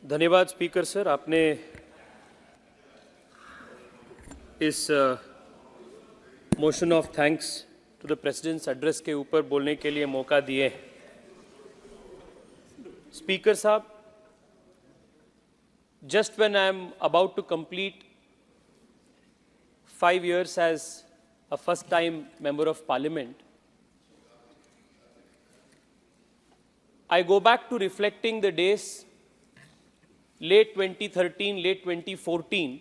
धन्यवाद speaker sir, आपने इस motion of thanks to the president's address के ऊपर बोलने के लिए मौका दिए। स्पीकर साहब, just when I am about to complete 5 years as a first-time member of Parliament, I go back to reflecting the days late 2013, late 2014,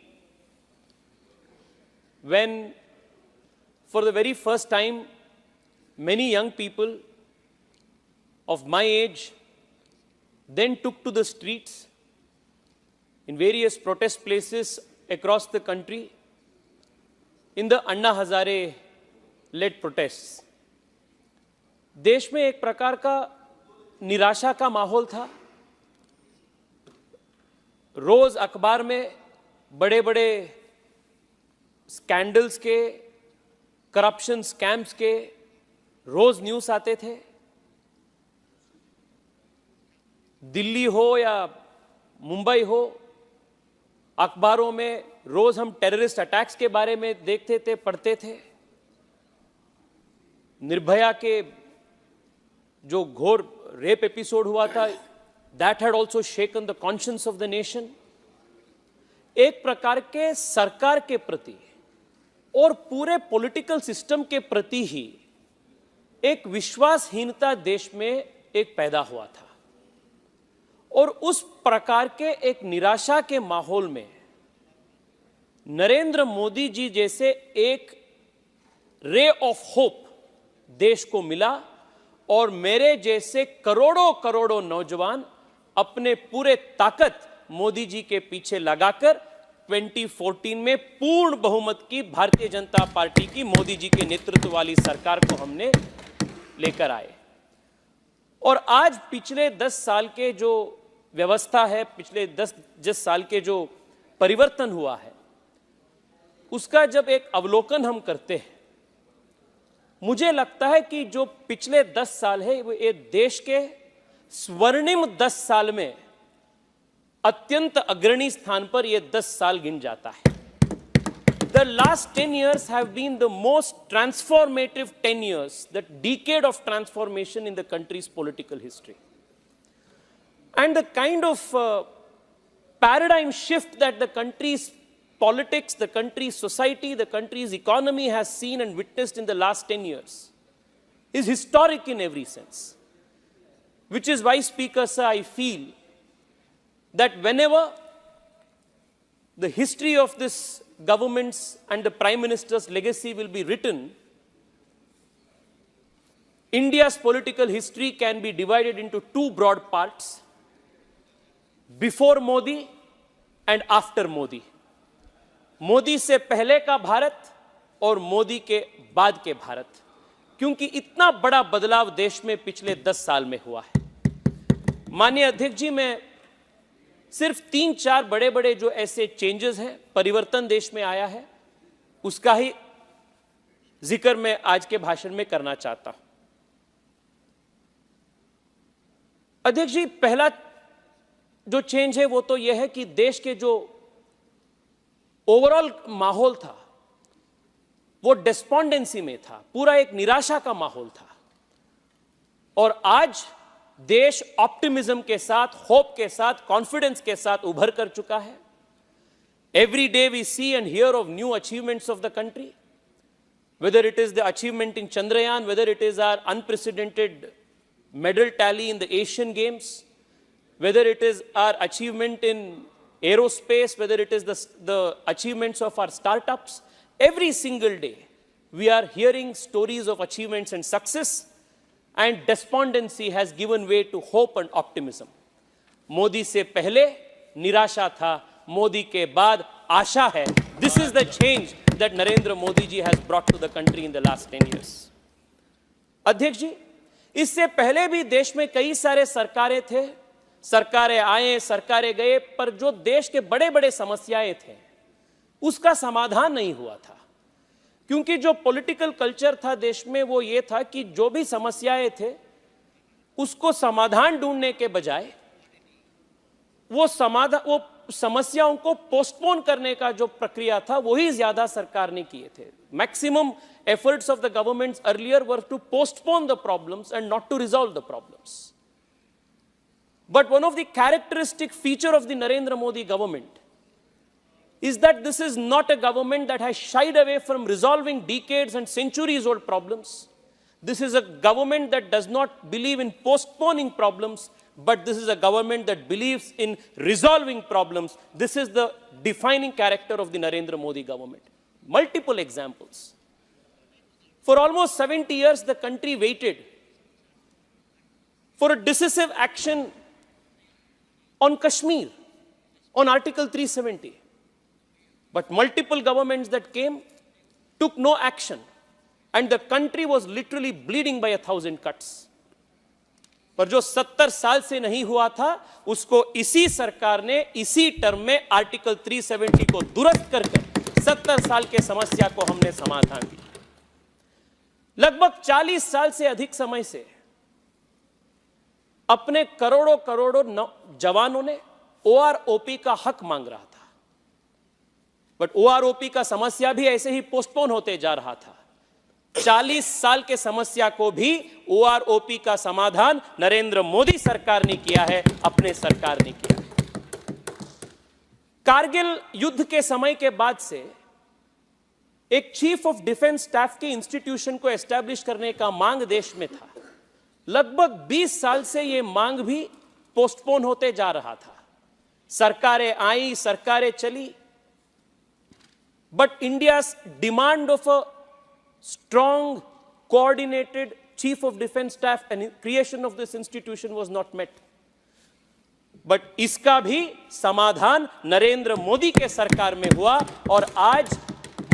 when for the very first time many young people of my age then took to the streets in various protest places across the country in the Anna Hazare led protests. देश में एक प्रकार का निराशा का माहौल था। रोज अखबार में बड़े बड़े स्कैंडल्स के, करप्शन स्कैम्स के रोज न्यूज़ आते थे। दिल्ली हो या मुंबई हो, अखबारों में रोज हम टेररिस्ट अटैक्स के बारे में देखते थे, पढ़ते थे। निर्भया के जो घोर रेप एपिसोड हुआ था, that had also shaken the conscience of the nation. एक प्रकार के सरकार के प्रति और पूरे पॉलिटिकल सिस्टम के प्रति ही एक विश्वासहीनता देश में एक पैदा हुआ था। और उस प्रकार के एक निराशा के माहौल में नरेंद्र मोदी जी जैसे एक रे ऑफ होप देश को मिला और मेरे जैसे करोड़ों करोड़ों नौजवान अपने पूरे ताकत मोदी जी के पीछे लगाकर 2014 में पूर्ण बहुमत की भारतीय जनता पार्टी की मोदी जी के नेतृत्व वाली सरकार को हमने लेकर आए। और आज पिछले 10 साल के जो व्यवस्था है, पिछले 10 साल के जो परिवर्तन हुआ है, उसका जब एक अवलोकन हम करते हैं, मुझे लगता है कि जो पिछले 10 साल है वो ये देश के स्वर्णिम 10 साल में अत्यंत अग्रणी स्थान पर ये 10 साल गिन जाता है। The last 10 years have been the most transformative 10 years, the decade of transformation in the country's political history. And the kind of paradigm shift that the country's politics, the country's society, the country's economy has seen and witnessed in the last 10 years is historic in every sense. Which is why, Speaker Sir, I feel that whenever the history of this government's and the Prime Minister's legacy will be written, India's political history can be divided into two broad parts: before Modi and after Modi. Modi से पहले का भारत और मोदी के बाद के भारत, क्योंकि इतना बड़ा बदलाव देश में पिछले 10 साल में हुआ है। माननीय अध्यक्ष जी, मैं सिर्फ 3-4 बड़े बड़े जो ऐसे चेंजेस हैं, परिवर्तन देश में आया है, उसका ही जिक्र मैं आज के भाषण में करना चाहता हूं। अध्यक्ष जी, पहला जो चेंज है वो तो यह है कि देश के जो ओवरऑल माहौल था वो डेस्पोंडेंसी में था, पूरा एक निराशा का माहौल था। और आज देश ऑप्टिमिज्म के साथ, होप के साथ, कॉन्फिडेंस के साथ उभर कर चुका है। Every day we see and hear of new achievements of the country, whether it is the achievement in Chandrayaan, whether it is our unprecedented medal tally in the Asian Games, whether it is our achievement in aerospace, whether it is the achievements of our startups. Every single day we are hearing stories of achievements and success, and despondency has given way to hope and optimism. Modi से पहले निराशा था, मोदी के बाद आशा है. This is the change that Narendra Modi ji has brought to the country in the last 10 years. अध्यक्ष जी, इससे पहले भी देश में कई सारे सरकारें थे, सरकारें आए, सरकारें गए, पर जो देश के बड़े बड़े समस्याएं थे उसका समाधान नहीं हुआ था। क्योंकि जो पॉलिटिकल कल्चर था देश में वो ये था कि जो भी समस्याएं थे उसको समाधान ढूंढने के बजाय वो समस्याओं को पोस्टपोन करने का जो प्रक्रिया था वही ज्यादा सरकार ने किए थे. Maximum efforts of the governments earlier were to postpone the problems and not to resolve the problems. But one of the characteristic feature of the Narendra Modi government is that this is not a government that has shied away from resolving decades and centuries old problems. This is a government that does not believe in postponing problems, but this is a government that believes in resolving problems. This is the defining character of the Narendra Modi government. Multiple examples. For almost 70 years, the country waited for a decisive action on Kashmir, on Article 370. But multiple governments that came took no action, and the country was literally bleeding by 1,000 cuts. पर जो 70 साल से नहीं हुआ था, उसको इसी सरकार ने इसी टर्म में आर्टिकल 370 को दुरुस्त करके 70 साल के समस्या को हमने समाधान दिया. लगभग 40 साल से अधिक समय से अपने करोड़ों करोड़ों जवानों ने ओआरओपी का हक मांग रहा था, बट ओआरओपी का समस्या भी ऐसे ही पोस्टपोन होते जा रहा था. 40 साल के समस्या को भी ओआरओपी का समाधान नरेंद्र मोदी सरकार ने किया है, अपने सरकार ने किया है. कारगिल युद्ध के समय के बाद से एक चीफ ऑफ डिफेंस स्टाफ के इंस्टीट्यूशन को एस्टैब्लिश करने का मांग देश में था. लगभग 20 साल से यह मांग भी पोस्टपोन होते जा रहा था. सरकारें आई, सरकारें चली, but India's demand of a strong, coordinated chief of defense staff and creation of this institution was not met. But इसका भी समाधान नरेंद्र मोदी के सरकार में हुआ, और आज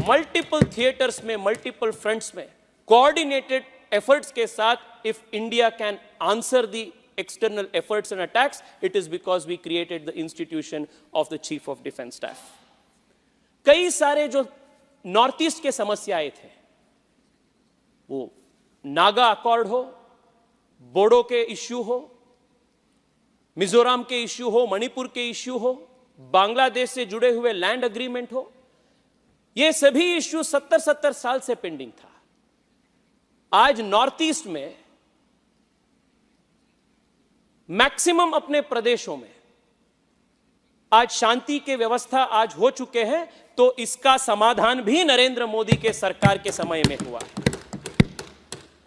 मल्टीपल थिएटर्स में, मल्टीपल फ्रंट्स में कोऑर्डिनेटेड एफर्ट्स के साथ, if India can answer the external efforts and attacks, it is because we created the institution of the chief of defense staff. कई सारे जो नॉर्थ ईस्ट के समस्याएं थे, वो नागा अकॉर्ड हो, बोडो के इश्यू हो, मिजोरम के इश्यू हो, मणिपुर के इश्यू हो, बांग्लादेश से जुड़े हुए लैंड एग्रीमेंट हो, ये सभी इश्यू 70 साल से पेंडिंग था. आज नॉर्थ ईस्ट में मैक्सिमम अपने प्रदेशों में आज शांति के व्यवस्था आज हो चुके हैं, तो इसका समाधान भी नरेंद्र मोदी के सरकार के समय में हुआ है.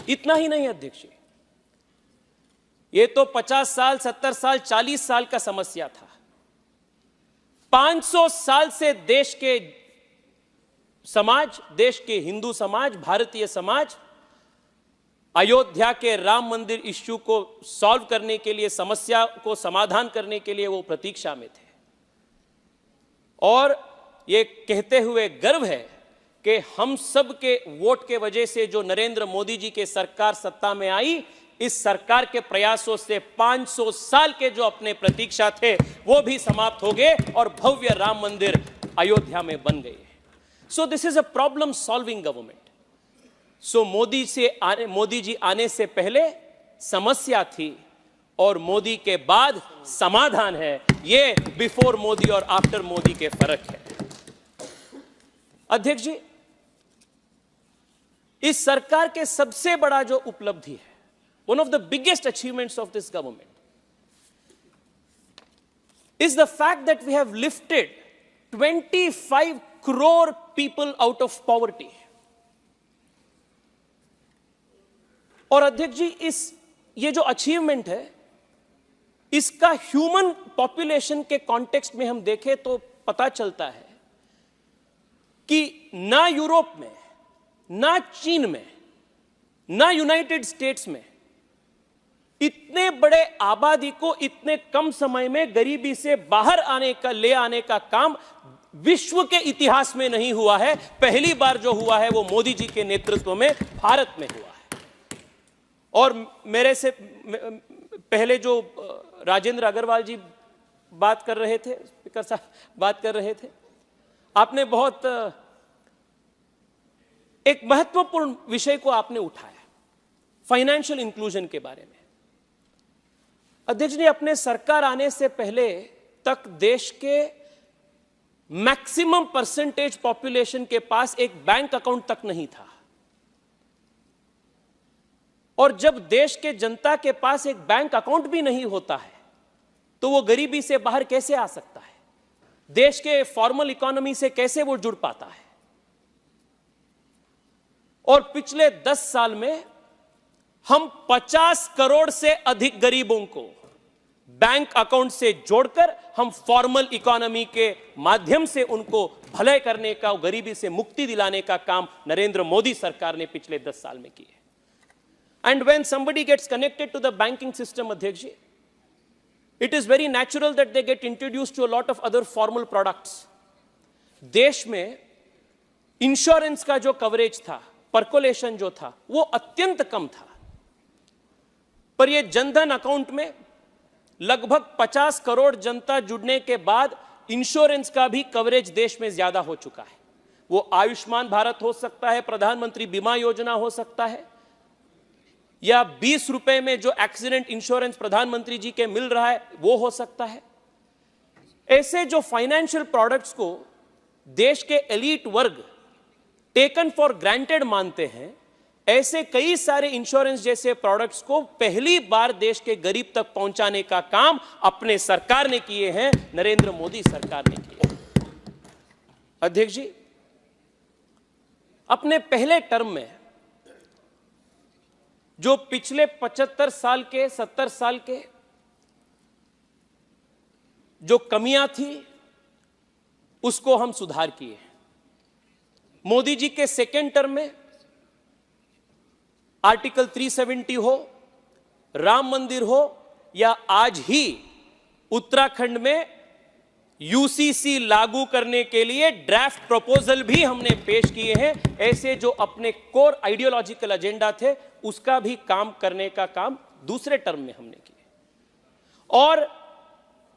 इतना ही नहीं अध्यक्ष, ये तो 50 साल, 70 साल, 40 साल का समस्या था. 500 साल से देश के समाज, देश के हिंदू समाज, भारतीय समाज अयोध्या के राम मंदिर इश्यू को सॉल्व करने के लिए, समस्या को समाधान करने के लिए वो प्रतीक्षा में थे. और ये कहते हुए गर्व है कि हम सब के वोट के वजह से जो नरेंद्र मोदी जी के सरकार सत्ता में आई, इस सरकार के प्रयासों से 500 साल के जो अपने प्रतीक्षा थे वो भी समाप्त हो गए और भव्य राम मंदिर अयोध्या में बन गए. So this is a problem solving government. So Modi ji आने से पहले समस्या थी और मोदी के बाद समाधान है. ये बिफोर मोदी और आफ्टर मोदी के फर्क है. अध्यक्ष जी, इस सरकार के सबसे बड़ा जो उपलब्धि है, one of the biggest achievements of this government is the fact that we have lifted 25 crore people out of poverty. और अध्यक्ष जी, ये जो अचीवमेंट है, इसका ह्यूमन पॉपुलेशन के कॉन्टेक्स्ट में हम देखें तो पता चलता है कि ना यूरोप में, ना चीन में, ना यूनाइटेड स्टेट्स में इतने बड़े आबादी को इतने कम समय में गरीबी से बाहर ले आने का काम विश्व के इतिहास में नहीं हुआ है. पहली बार जो हुआ है वो मोदी जी के नेतृत्व में भारत में हुआ है. और मेरे से पहले जो राजेंद्र अग्रवाल जी बात कर रहे थे, स्पीकर साहब बात कर रहे थे, आपने बहुत एक महत्वपूर्ण विषय को आपने उठाया, फाइनेंशियल इंक्लूजन के बारे में. अध्यक्ष जी, अपने सरकार आने से पहले तक देश के मैक्सिमम परसेंटेज पॉपुलेशन के पास एक बैंक अकाउंट तक नहीं था। और जब देश के जनता के पास एक बैंक अकाउंट भी नहीं होता है तो वो गरीबी से बाहर कैसे आ सकता है, देश के फॉर्मल इकोनॉमी से कैसे वो जुड़ पाता है। और पिछले 10 साल में हम 50 करोड़ से अधिक गरीबों को बैंक अकाउंट से जोड़कर हम फॉर्मल इकोनॉमी के माध्यम से उनको भलाई करने का, गरीबी से मुक्ति दिलाने का काम नरेंद्र मोदी सरकार ने पिछले 10 साल में किया है। And when somebody gets connected to the banking system, Adhyaksh ji, it is very natural that they get introduced to a lot of other formal products. देश में इंश्योरेंस का जो कवरेज था, परकोलेशन जो था, वो अत्यंत कम था। पर ये जनधन अकाउंट में लगभग 50 करोड़ जनता जुड़ने के बाद इंश्योरेंस का भी कवरेज देश में ज्यादा हो चुका है। वो आयुष्मान भारत हो सकता है, प्रधानमंत्री बीमा योजना हो सकता है, या 20 रुपए में जो एक्सीडेंट इंश्योरेंस प्रधानमंत्री जी के मिल रहा है वो हो सकता है। ऐसे जो फाइनेंशियल प्रोडक्ट्स को देश के एलीट वर्ग टेकन फॉर ग्रांटेड मानते हैं, ऐसे कई सारे इंश्योरेंस जैसे प्रोडक्ट्स को पहली बार देश के गरीब तक पहुंचाने का काम अपने सरकार ने किए हैं, नरेंद्र मोदी सरकार ने किए। अध्यक्ष जी, अपने पहले टर्म में जो पिछले 75 साल के 70 साल के जो कमियां थी उसको हम सुधार किए। मोदी जी के सेकेंड टर्म में आर्टिकल 370 हो, राम मंदिर हो, या आज ही उत्तराखंड में यूसीसी लागू करने के लिए ड्राफ्ट प्रपोजल भी हमने पेश किए हैं। ऐसे जो अपने कोर आइडियोलॉजिकल एजेंडा थे उसका भी काम करने का काम दूसरे टर्म में हमने किया। और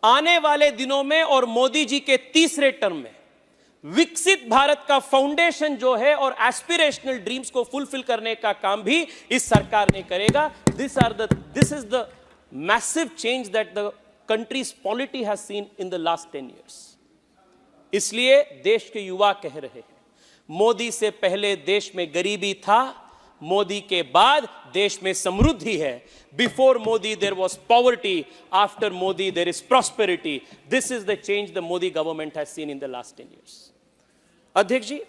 आने वाले दिनों में और मोदी जी के तीसरे टर्म में विकसित भारत का फाउंडेशन जो है और एस्पिरेशनल ड्रीम्स को फुलफिल करने का काम भी इस सरकार ने करेगा। This is the massive change that the country's polity has seen in the last 10 years. इसलिए देश के युवा कह रहे हैं, मोदी से पहले देश में गरीबी था, मोदी के बाद देश में समृद्धि है। Before Modi there was poverty, after Modi there is prosperity. This is the change the Modi government has seen in the last 10 years. अध्यक्ष जी,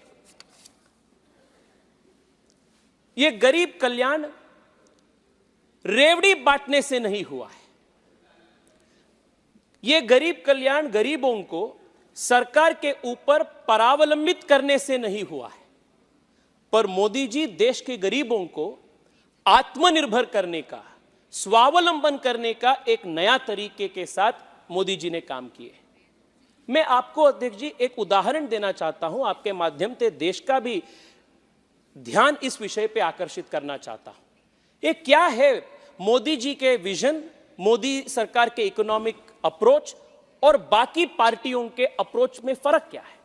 ये गरीब कल्याण रेवड़ी बांटने से नहीं हुआ है। ये गरीब कल्याण गरीबों को सरकार के ऊपर परावलंबित करने से नहीं हुआ है, पर मोदी जी देश के गरीबों को आत्मनिर्भर करने का, स्वावलंबन करने का एक नया तरीके के साथ मोदी जी ने काम किए। मैं आपको अध्यक्ष जी एक उदाहरण देना चाहता हूं, आपके माध्यम से देश का भी ध्यान इस विषय पे आकर्षित करना चाहता हूं। ये क्या है मोदी जी के विजन, मोदी सरकार के इकोनॉमिक अप्रोच और बाकी पार्टियों के अप्रोच में फर्क क्या है?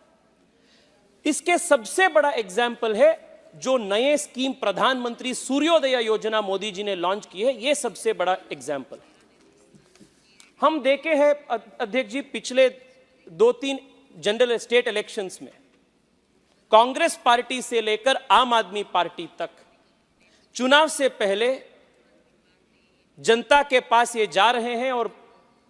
इसके सबसे बड़ा एग्जाम्पल है जो नए स्कीम प्रधानमंत्री सूर्योदय योजना मोदी जी ने लॉन्च की है। यह सबसे बड़ा एग्जाम्पल है। हम देखे हैं अध्यक्ष जी, पिछले 2-3 जनरल स्टेट इलेक्शंस में कांग्रेस पार्टी से लेकर आम आदमी पार्टी तक चुनाव से पहले जनता के पास ये जा रहे हैं और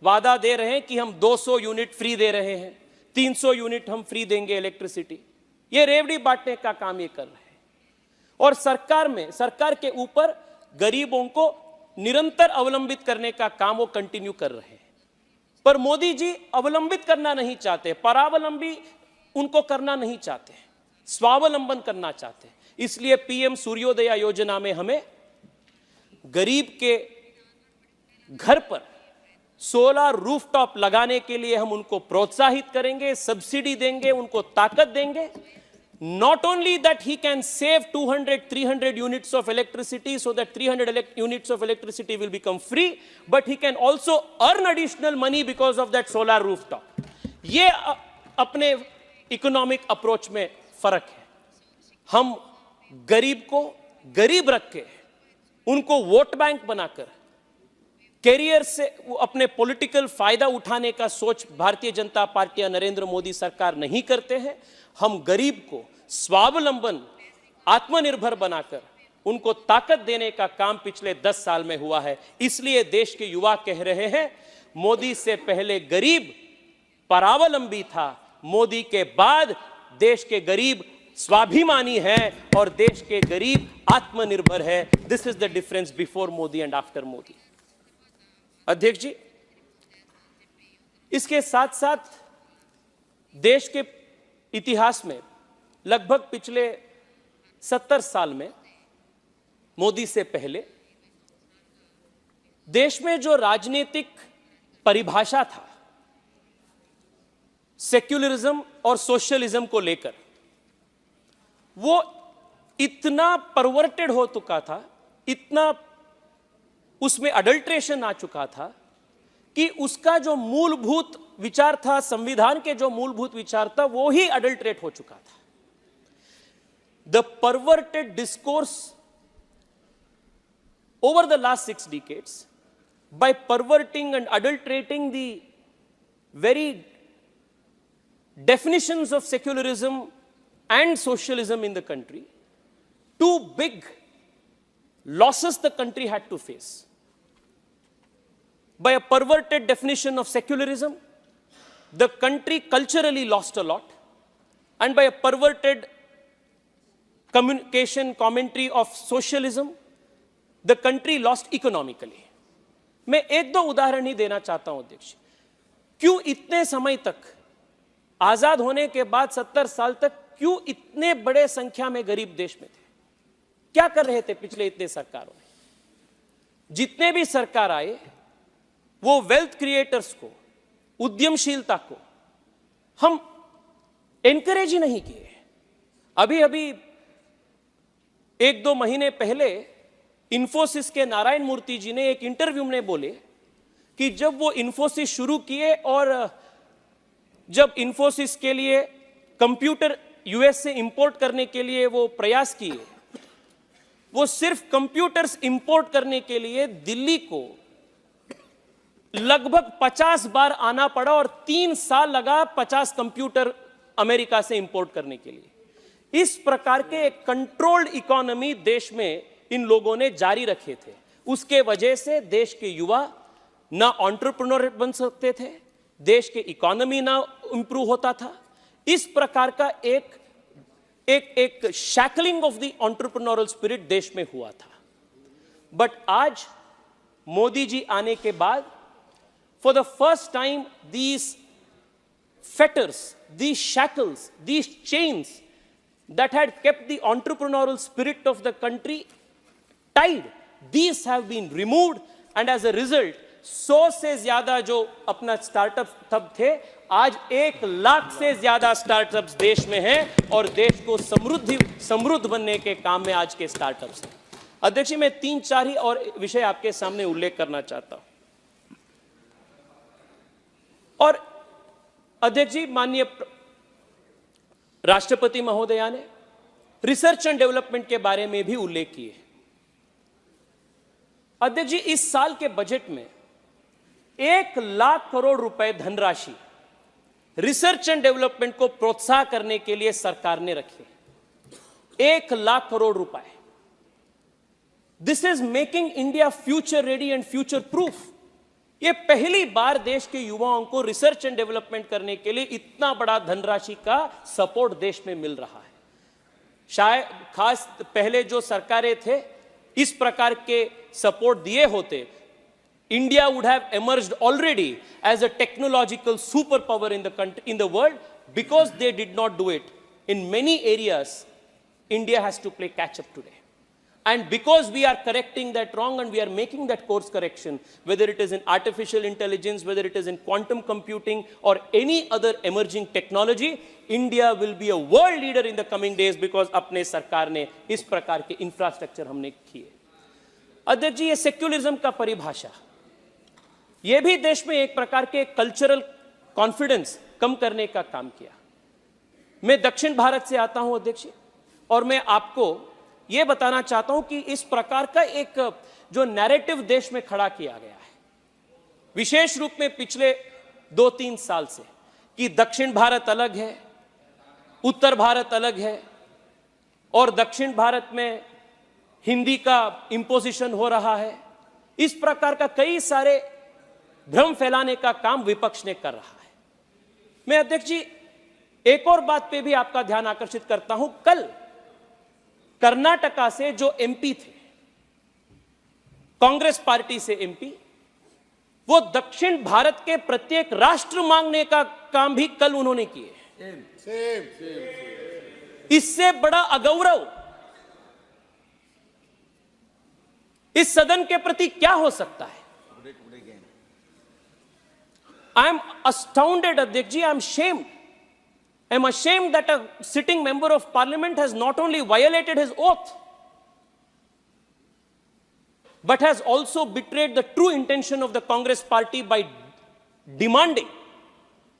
वादा दे रहे हैं कि हम 200 यूनिट फ्री दे रहे हैं, 300 यूनिट हम फ्री देंगे इलेक्ट्रिसिटी। ये रेवड़ी बांटने का काम ये कर रहे हैं और सरकार के ऊपर गरीबों को निरंतर अवलंबित करने का काम वो कंटिन्यू कर रहे हैं। पर मोदी जी अवलंबित करना नहीं चाहते, परावलंबी उनको करना नहीं चाहते, स्वावलंबन करना चाहते। इसलिए पीएम सूर्योदय योजना में हमें गरीब के घर पर सोलर रूफटॉप लगाने के लिए हम उनको प्रोत्साहित करेंगे, सब्सिडी देंगे, उनको ताकत देंगे। Not only that he can save 200-300 units of electricity so that 300 units of electricity will become free, but he can also earn additional money because of that solar rooftop. ये अपने इकोनॉमिक अप्रोच में फर्क है। हम गरीब को गरीब रख के उनको वोट बैंक बनाकर कैरियर से वो अपने पॉलिटिकल फायदा उठाने का सोच भारतीय जनता पार्टी या नरेंद्र मोदी सरकार नहीं करते हैं। हम गरीब को स्वावलंबन, आत्मनिर्भर बनाकर उनको ताकत देने का काम पिछले 10 साल में हुआ है। इसलिए देश के युवा कह रहे हैं, मोदी से पहले गरीब परावलंबी था, मोदी के बाद देश के गरीब स्वाभिमानी है और देश के गरीब आत्मनिर्भर है। This is the difference before Modi and after Modi. अध्यक्ष जी, इसके साथ साथ देश के इतिहास में लगभग पिछले 70 साल में मोदी से पहले देश में जो राजनीतिक परिभाषा था सेक्युलरिज्म और सोशलिज्म को लेकर, वो इतना परवर्टेड हो चुका था, इतना उसमें अडल्ट्रेशन आ चुका था कि उसका जो मूलभूत विचार था, संविधान के जो मूलभूत विचार था, वो ही अडल्ट्रेट हो चुका था। The perverted discourse over the last 6 decades, by perverting and adulterating the very definitions of secularism and socialism in the country, two big losses the country had to face. By a perverted definition of secularism, the country culturally lost a lot, and by a perverted communication commentary of socialism, the country lost economically. मैं एक दो उदाहरण ही देना चाहता हूं अध्यक्ष। क्यों इतने समय तक, आजाद होने के बाद 70 साल तक, क्यों इतने बड़े संख्या में गरीब देश में थे? क्या कर रहे थे पिछले इतने सरकारों में? जितने भी सरकार आए वो वेल्थ क्रिएटर्स को, उद्यमशीलता को हम एनकरेज ही नहीं किए। अभी अभी 1-2 महीने पहले इंफोसिस के नारायण मूर्ति जी ने एक इंटरव्यू में बोले कि जब वो इंफोसिस शुरू किए और जब इंफोसिस के लिए कंप्यूटर यूएस से इंपोर्ट करने के लिए वो प्रयास किए, वो सिर्फ कंप्यूटर्स इंपोर्ट करने के लिए दिल्ली को लगभग 50 बार आना पड़ा और 3 साल लगा 50 कंप्यूटर अमेरिका से इंपोर्ट करने के लिए। इस प्रकार के एक कंट्रोल्ड इकोनॉमी देश में इन लोगों ने जारी रखे थे। उसके वजह से देश के युवा ना एंटरप्रेन्योर बन सकते थे, देश के इकोनॉमी ना इंप्रूव होता था। इस प्रकार का एक शैकलिंग ऑफ द एंटरप्रेन्योरल स्पिरिट देश में हुआ था। बट आज मोदी जी आने के बाद for the first time these fetters, these shackles, these chains that had kept the entrepreneurial spirit of the country tied, these have been removed, and as a result 100 से ज्यादा जो अपना स्टार्टअप तब थे, आज 1 लाख से ज्यादा स्टार्टअप्स देश में हैं और देश को समृद्ध बनने के काम में आज के स्टार्टअप्स हैं। अध्यक्ष जी, मैं 3-4 ही और विषय आपके सामने उल्लेख करना चाहता हूं। और अध्यक्ष जी, माननीय राष्ट्रपति महोदया ने रिसर्च एंड डेवलपमेंट के बारे में भी उल्लेख किए। अध्यक्ष जी, इस साल के बजट में 1 लाख करोड़ रुपए धनराशि रिसर्च एंड डेवलपमेंट को प्रोत्साहन करने के लिए सरकार ने रखे। 1 लाख करोड़ रुपए। This is making India future ready and future proof. ये पहली बार देश के युवाओं को रिसर्च एंड डेवलपमेंट करने के लिए इतना बड़ा धनराशि का सपोर्ट देश में मिल रहा है। शायद खास पहले जो सरकारें थे, इस प्रकार के सपोर्ट दिए होते, India would have emerged already as a technological superpower in the world. Because they did not do it in many areas, India has to play catch up today. And because we are correcting that wrong and we are making that course correction, whether it is in artificial intelligence, whether it is in quantum computing or any other emerging technology, India will be a world leader in the coming days because अपने सरकार ने इस प्रकार के infrastructure हमने किए। अध्यक्ष जी, ये सेक्युलरिज्म का परिभाषा, यह भी देश में एक प्रकार के कल्चरल कॉन्फिडेंस कम करने का काम किया। मैं दक्षिण भारत से आता हूं अध्यक्ष, और मैं आपको यह बताना चाहता हूं कि इस प्रकार का एक जो नैरेटिव देश में खड़ा किया गया है विशेष रूप में पिछले 2-3 साल से कि दक्षिण भारत अलग है, उत्तर भारत अलग है और दक्षिण भारत में हिंदी का इंपोजिशन हो रहा है। इस प्रकार का कई सारे भ्रम फैलाने का काम विपक्ष ने कर रहा है। मैं अध्यक्ष जी एक और बात पे भी आपका ध्यान आकर्षित करता हूं। कल कर्नाटका से जो एमपी थे, कांग्रेस पार्टी से एमपी, वो दक्षिण भारत के प्रत्येक राष्ट्र मांगने का काम भी कल उन्होंने किए। इससे बड़ा अगौरव इस सदन के प्रति क्या हो सकता है? I am astounded, Adhyaksh ji. I am ashamed. I am ashamed that a sitting member of parliament has not only violated his oath, but has also betrayed the true intention of the Congress party by demanding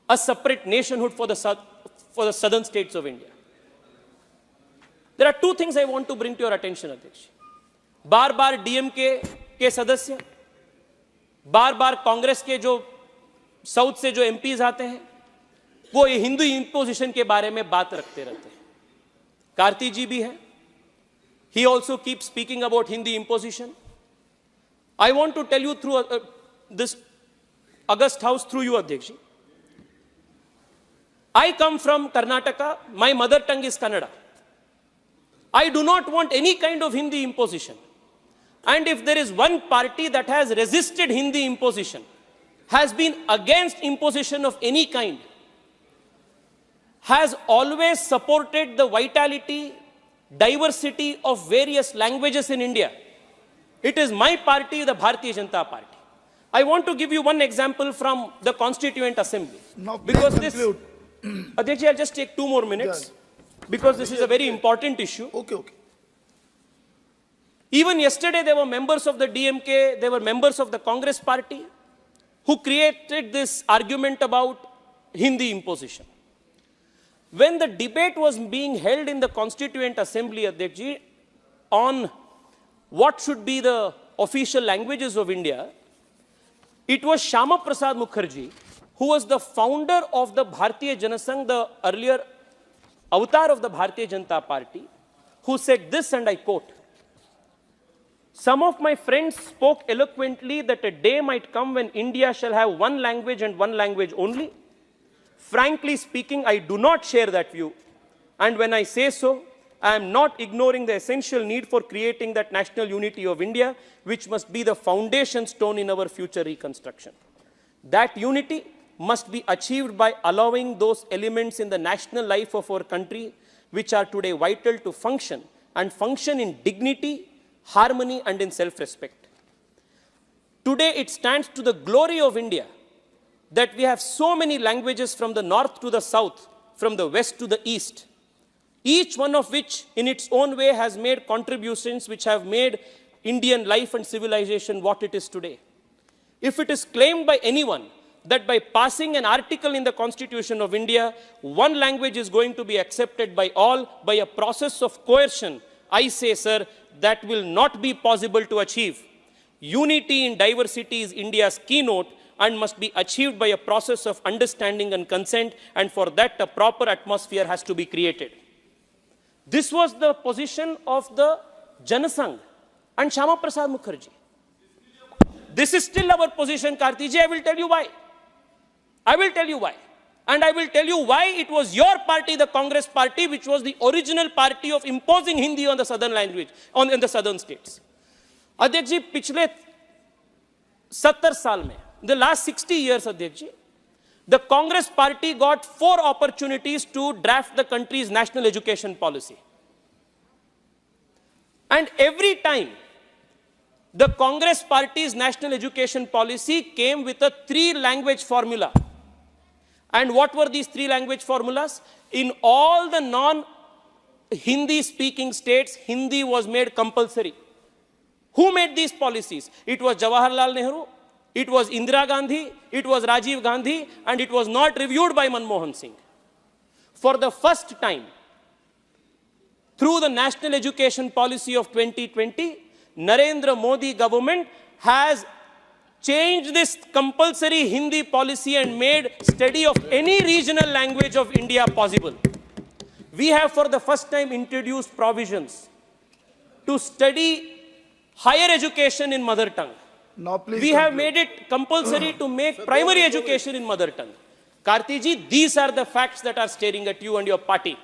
a separate nationhood for the southern states of India. There are two things I want to bring to your attention, Adhyaksh. Bar bar DMK के सदस्य, बार बार कांग्रेस के जो south से जो MPs आते हैं, वो ये हिंदू इंपोजिशन के बारे में बात रखते रहते हैं। कार्ति जी भी है, he also keeps speaking about Hindi imposition. I want to tell you through this August House, through you, Adhyaksh ji. I come from Karnataka. My mother tongue is Kannada. I do not want any kind of Hindi imposition. And if there is one party that has resisted Hindi imposition, has been against imposition of any kind, has always supported the vitality, diversity of various languages in India, it is my party, the Bharatiya Janata Party. I want to give you one example from the Constituent Assembly. Now, because please this, Adhyaksh ji, I'll just take 2 more minutes, because this is a very important issue. Okay. Even yesterday, there were members of the DMK, there were members of the Congress party who created this argument about Hindi imposition. When the debate was being held in the Constituent Assembly, Adhyaksh ji, on what should be the official languages of India, it was Shyama Prasad Mukherjee, who was the founder of the Bharatiya Janasangh, the earlier avatar of the Bharatiya Janata Party, who said this, and I quote, "Some of my friends spoke eloquently that a day might come when India shall have one language and one language only. Frankly speaking, I do not share that view. And when I say so, I am not ignoring the essential need for creating that national unity of India, which must be the foundation stone in our future reconstruction. That unity must be achieved by allowing those elements in the national life of our country which are today vital to function, and function in dignity, harmony, and in self-respect. Today, it stands to the glory of India that we have so many languages from the north to the south, from the west to the east, each one of which in its own way has made contributions which have made Indian life and civilization what it is today. If it is claimed by anyone that by passing an article in the Constitution of India, one language is going to be accepted by all by a process of coercion, I say, sir, that will not be possible to achieve. Unity in diversity is India's keynote and must be achieved by a process of understanding and consent, and for that a proper atmosphere has to be created." This was the position of the Janasangh and Shyama Prasad Mukherjee. This is still our position, Karti ji. I will tell you why. I will tell you why. And I will tell you why it was your party, the Congress party, which was the original party of imposing Hindi on the southern language, in the southern states. Adhyaksh ji, पिछले 70 साल में, in the last 60 years, Adhyaksh ji, the Congress party got 4 opportunities to draft the country's national education policy. And every time, the Congress party's national education policy came with a 3-language formula. And what were these 3 language formulas? In all the non-Hindi speaking states, Hindi was made compulsory. Who made these policies? It was Jawaharlal Nehru, it was Indira Gandhi, it was Rajiv Gandhi, and it was not reviewed by Manmohan Singh. For the first time, through the national education policy of 2020, Narendra Modi government has changed this compulsory Hindi policy and made study of any regional language of India possible. We have for the first time introduced provisions to study higher education in mother tongue. Now, please We have made it compulsory to make primary education in mother tongue. Karti ji, these are the facts that are staring at you and your party.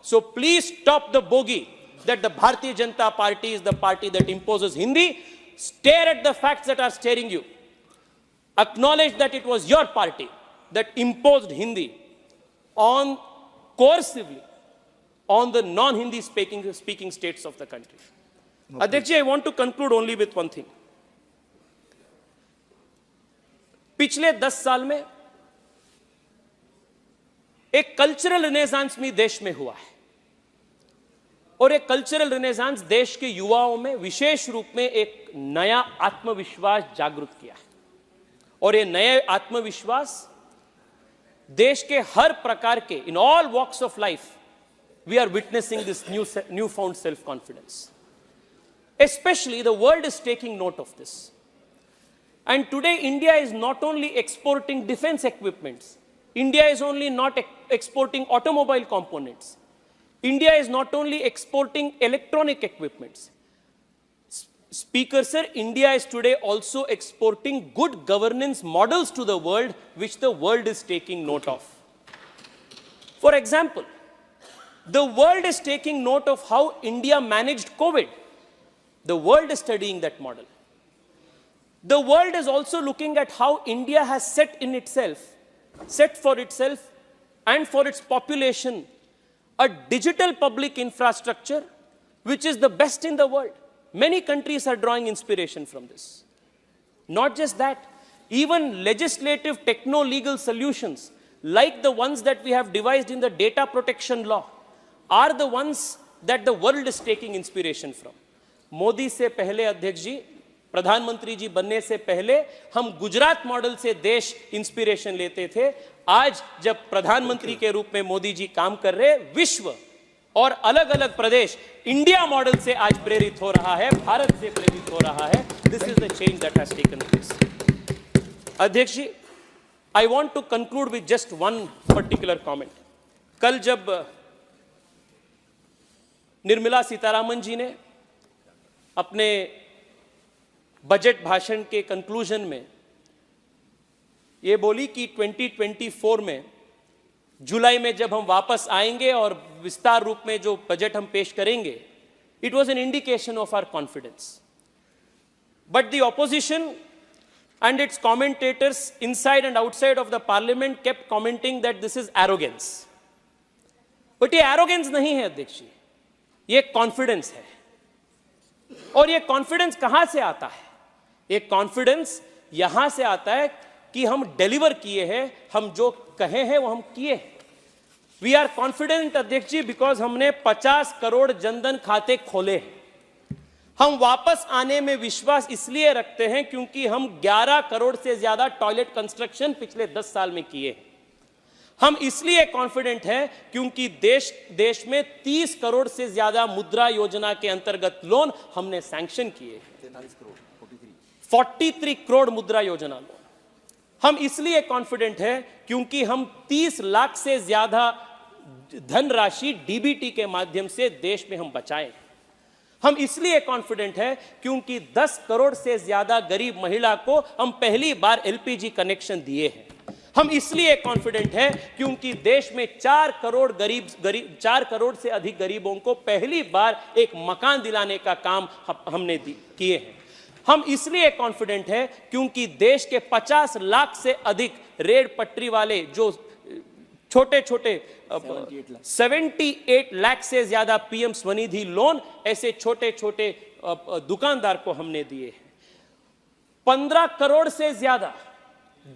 So please stop the bogey that the Bharatiya Janata Party is the party that imposes Hindi. Stare at the facts that are staring you. Acknowledge that it was your party that imposed Hindi on coercively on the non-Hindi speaking states of the country. Adhyaksh ji, I want to conclude only with one thing. पिछले 10 साल में एक cultural Renaissance में देश में हुआ है और एक कल्चरल रिनेसांस देश के युवाओं में विशेष रूप में एक नया आत्मविश्वास जागृत किया है और ये नए आत्मविश्वास देश के हर प्रकार के in all walks of life we are witnessing this new found self confidence especially the world is taking note of this. And today India is not only exporting defense equipments, India is only not exporting automobile components, India is not only exporting electronic equipments. Speaker sir, India is today also exporting good governance models to the world, which the world is taking note of. For example, the world is taking note of how India managed COVID. The world is studying that model. The world is also looking at how India has set for itself and for its population a digital public infrastructure which is the best in the world. Many countries are drawing inspiration from this. Not just that, even legislative techno-legal solutions like the ones that we have devised in the data protection law are the ones that the world is taking inspiration from. Modi से पहले अध्यक्ष जी, प्रधानमंत्री जी बनने से पहले हम Gujarat model से देश इंस्पिरेशन लेते थे। आज जब प्रधानमंत्री के रूप में मोदी जी काम कर रहे, विश्व और अलग अलग प्रदेश इंडिया मॉडल से आज प्रेरित हो रहा है, भारत से प्रेरित हो रहा है। This is the change that has taken place. अध्यक्ष जी, I want to conclude with just one particular comment. कल जब निर्मला सीतारामन जी ने अपने बजट भाषण के कंक्लूजन में ये बोली कि 2024 में जुलाई में जब हम वापस आएंगे और विस्तार रूप में जो बजट हम पेश करेंगे, it was an indication of our confidence. But the opposition and its commentators inside and outside of the parliament kept commenting that this is arrogance. But ये arrogance नहीं है अध्यक्ष जी, ये कॉन्फिडेंस है। और ये कॉन्फिडेंस कहां से आता है? ये कॉन्फिडेंस यहां से आता है कि हम डिलीवर किए हैं, हम जो कहे हैं वो हम किए हैं। वी आर कॉन्फिडेंट अध्यक्ष जी बिकॉज हमने 50 करोड़ जनधन खाते खोले हैं। हम वापस आने में विश्वास इसलिए रखते हैं क्योंकि हम 11 करोड़ से ज्यादा टॉयलेट कंस्ट्रक्शन पिछले 10 साल में किए हैं। हम इसलिए कॉन्फिडेंट हैं क्योंकि देश में 30 करोड़ से ज्यादा मुद्रा योजना के अंतर्गत लोन हमने सैंक्शन किए। 43 करोड़ मुद्रा योजना लोन। हम इसलिए कॉन्फिडेंट हैं क्योंकि हम 30 लाख से ज्यादा धनराशि डीबीटी के माध्यम से देश में हम बचाए। हम इसलिए कॉन्फिडेंट हैं क्योंकि 10 करोड़ से ज्यादा गरीब महिला को हम पहली बार एलपीजी कनेक्शन दिए हैं। हम इसलिए कॉन्फिडेंट हैं क्योंकि देश में 4 करोड़ से अधिक गरीबों को पहली बार एक मकान दिलाने का काम हमने किए हैं। हम इसलिए कॉन्फिडेंट हैं क्योंकि देश के 50 लाख से अधिक रेल पटरी वाले जो छोटे 78 लाख से ज्यादा पीएम स्वनिधि लोन ऐसे छोटे दुकानदार को हमने दिए हैं। 15 करोड़ से ज्यादा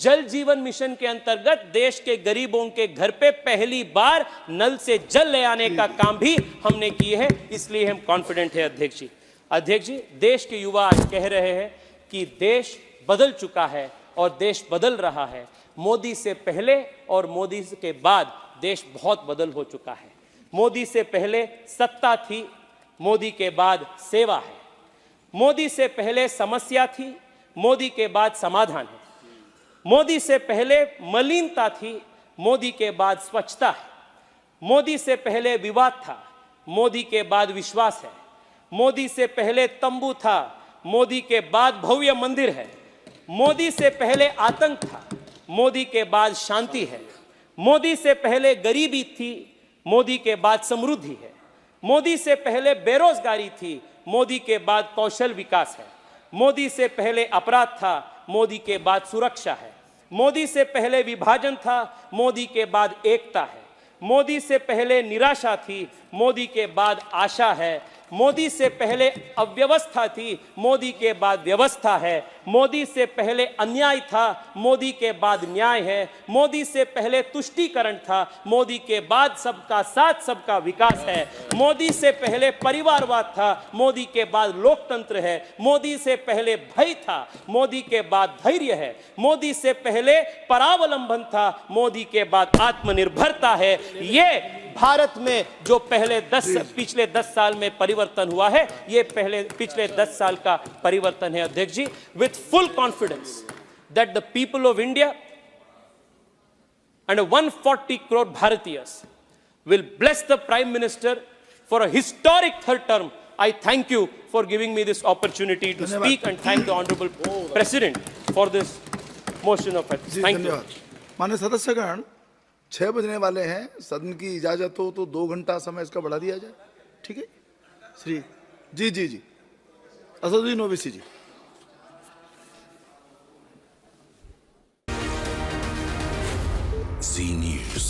जल जीवन मिशन के अंतर्गत देश के गरीबों के घर पे पहली बार नल से जल ले आने का काम भी हमने किए हैं। इसलिए हम कॉन्फिडेंट है अध्यक्ष जी। अध्यक्ष जी, देश के युवा आज कह रहे हैं कि देश बदल चुका है और देश बदल रहा है। मोदी से पहले और मोदी के बाद देश बहुत बदल हो चुका है। मोदी से पहले सत्ता थी, मोदी के बाद सेवा है। मोदी से पहले समस्या थी, मोदी के बाद समाधान है। मोदी से पहले मलिनता थी, मोदी के बाद स्वच्छता है। मोदी से पहले विवाद था, मोदी के बाद विश्वास है। मोदी से पहले तंबू था, मोदी के बाद भव्य मंदिर है। मोदी से पहले आतंक था, मोदी के बाद शांति है। मोदी से पहले गरीबी थी, मोदी के बाद समृद्धि है। मोदी से पहले बेरोजगारी थी, मोदी के बाद कौशल विकास है। मोदी से पहले अपराध था, मोदी के बाद सुरक्षा है। मोदी से पहले विभाजन था, मोदी के बाद एकता है। मोदी से पहले निराशा थी, मोदी के बाद आशा है। मोदी से पहले अव्यवस्था थी, मोदी के बाद व्यवस्था है। मोदी से पहले अन्याय था, मोदी के बाद न्याय है। मोदी से पहले तुष्टीकरण था, मोदी के बाद सबका साथ सबका विकास है। मोदी से पहले परिवारवाद था, मोदी के बाद लोकतंत्र है। मोदी से पहले भय था, मोदी के बाद धैर्य है। मोदी से पहले परावलंबन था, मोदी के बाद आत्मनिर्भरता है। ये भारत में जो पिछले 10 साल में परिवर्तन हुआ है, ये पिछले 10 साल का परिवर्तन है अध्यक्ष जी। With full confidence that the people of India and 140 crore भारतीयस will bless the Prime Minister for a historic third term. I thank you for giving me this opportunity to speak and thank the Honorable President for this motion of thanks. Thank you. माननीय सदस्यगण, 6 बजने वाले हैं। सदन की इजाजत हो तो 2 घंटा समय इसका बढ़ा दिया जाए। ठीक है श्री जी असदुद्दीन ओवैसी जी। Z News.